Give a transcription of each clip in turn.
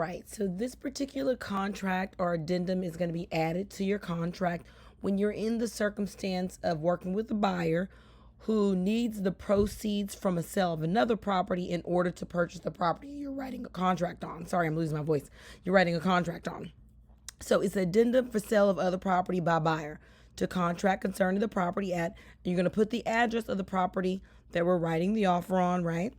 right, so this particular contract or addendum is going to be added to your contract when you're in the circumstance of working with a buyer who needs the proceeds from a sale of another property in order to purchase the property you're writing a contract on. Sorry, I'm losing my voice. You're writing a contract on. So it's addendum for sale of other property by buyer to contract concerning the property at. You're going to put the address of the property that we're writing the offer on, right?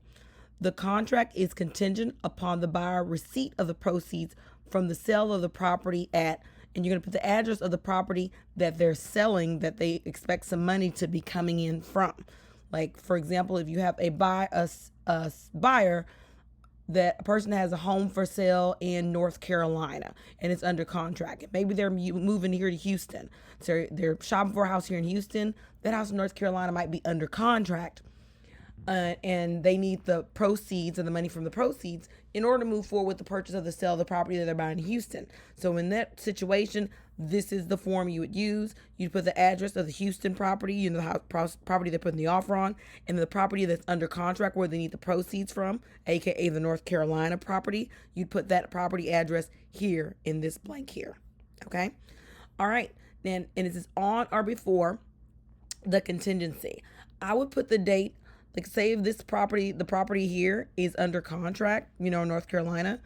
The contract is contingent upon the buyer receipt of the proceeds from the sale of the property at, and you're going to put the address of the property that they're selling that they expect some money to be coming in from. Like, for example, if you have a buyer that a person has a home for sale in North Carolina and it's under contract. Maybe they're moving here to Houston. So they're shopping for a house here in Houston. That house in North Carolina might be under contract. And they need the proceeds and the money from the proceeds in order to move forward with the purchase of the sale of the property that they're buying in Houston. So in that situation, this is the form you would use. You'd put the address of the Houston property, the house property they're putting the offer on, and the property that's under contract where they need the proceeds from, aka the North Carolina property. You'd put that property address here in this blank here. Okay? All right. And it is on or before the contingency. I would put the date. Like, say if the property here is under contract, North Carolina,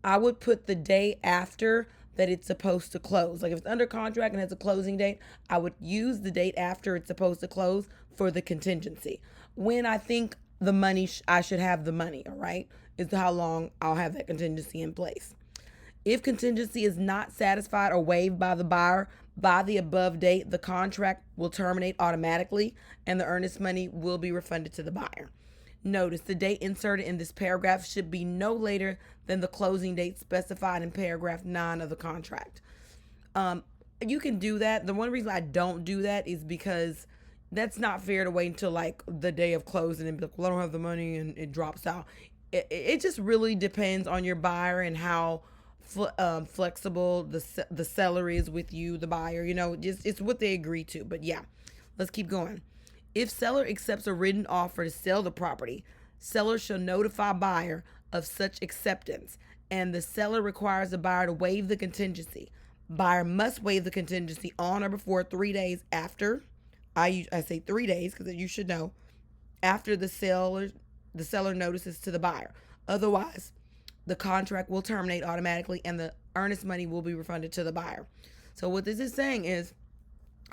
I would put the day after that it's supposed to close. Like, if it's under contract and has a closing date, I would use the date after it's supposed to close for the contingency. When I think the money, I should have the money, all right, is how long I'll have that contingency in place. If contingency is not satisfied or waived by the buyer by the above date, the contract will terminate automatically and the earnest money will be refunded to the buyer. Notice the date inserted in this paragraph should be no later than the closing date specified in paragraph 9 of the contract. You can do that. The one reason I don't do that is because that's not fair to wait until like the day of closing and be like, well, I don't have the money, and it drops out. It just really depends on your buyer and how flexible the seller is with you, the buyer. It's what they agree to. But yeah, let's keep going. If seller accepts a written offer to sell the property, seller shall notify buyer of such acceptance, and the seller requires the buyer to waive the contingency. Buyer must waive the contingency on or before 3 days after. I say 3 days because you should know, after the seller notices to the buyer. Otherwise, the contract will terminate automatically and the earnest money will be refunded to the buyer. So what this is saying is,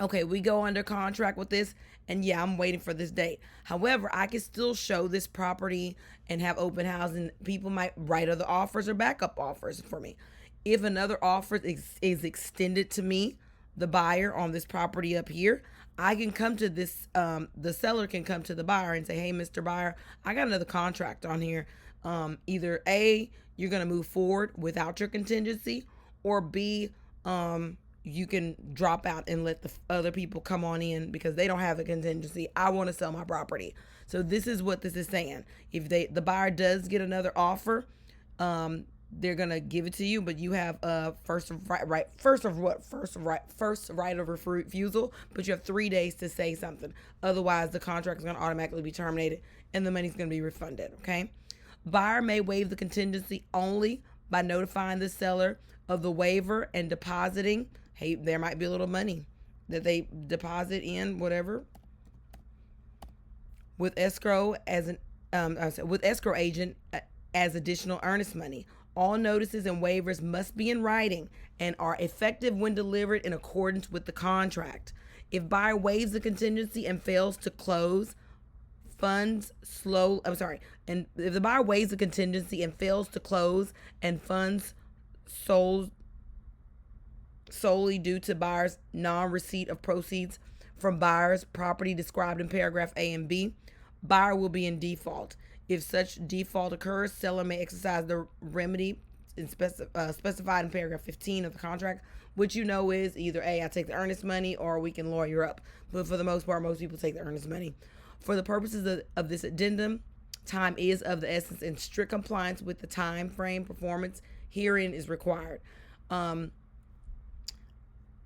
okay, we go under contract with this, and yeah, I'm waiting for this date. However, I can still show this property and have open house, and people might write other offers or backup offers for me. If another offer is extended to me, the buyer on this property up here, I can come to this, the seller can come to the buyer and say, hey, Mr. Buyer, I got another contract on here. Either A, you're going to move forward without your contingency, or B, you can drop out and let the other people come on in because they don't have a contingency. I want to sell my property. So this is what this is saying. If the buyer does get another offer, they're gonna give it to you, but you have first right of refusal. But you have 3 days to say something. Otherwise, the contract is gonna automatically be terminated and the money's gonna be refunded. Okay. Buyer may waive the contingency only by notifying the seller of the waiver and depositing. Hey, there might be a little money that they deposit in whatever with escrow with escrow agent as additional earnest money. All notices and waivers must be in writing and are effective when delivered in accordance with the contract. If buyer waives the contingency and fails to close, and if the buyer waives the contingency and fails to close and funds solely due to buyer's non-receipt of proceeds from buyer's property described in paragraph A and B, buyer will be in default. If such default occurs, seller may exercise the remedy specified in paragraph 15 of the contract, which is either A, I take the earnest money, or we can lawyer up. But for the most part, most people take the earnest money. For the purposes of this addendum, time is of the essence, and strict compliance with the time frame performance herein is required. And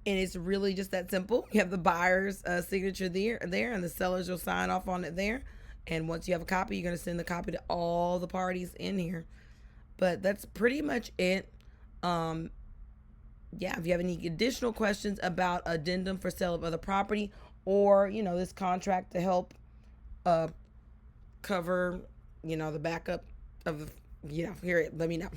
it's really just that simple. You have the buyer's signature there, and the sellers will sign off on it there. And once you have a copy, you're going to send the copy to all the parties in here. But that's pretty much it. Um, yeah, if you have any additional questions about addendum for sale of other property, or this contract to help uh cover the backup of here, let me know.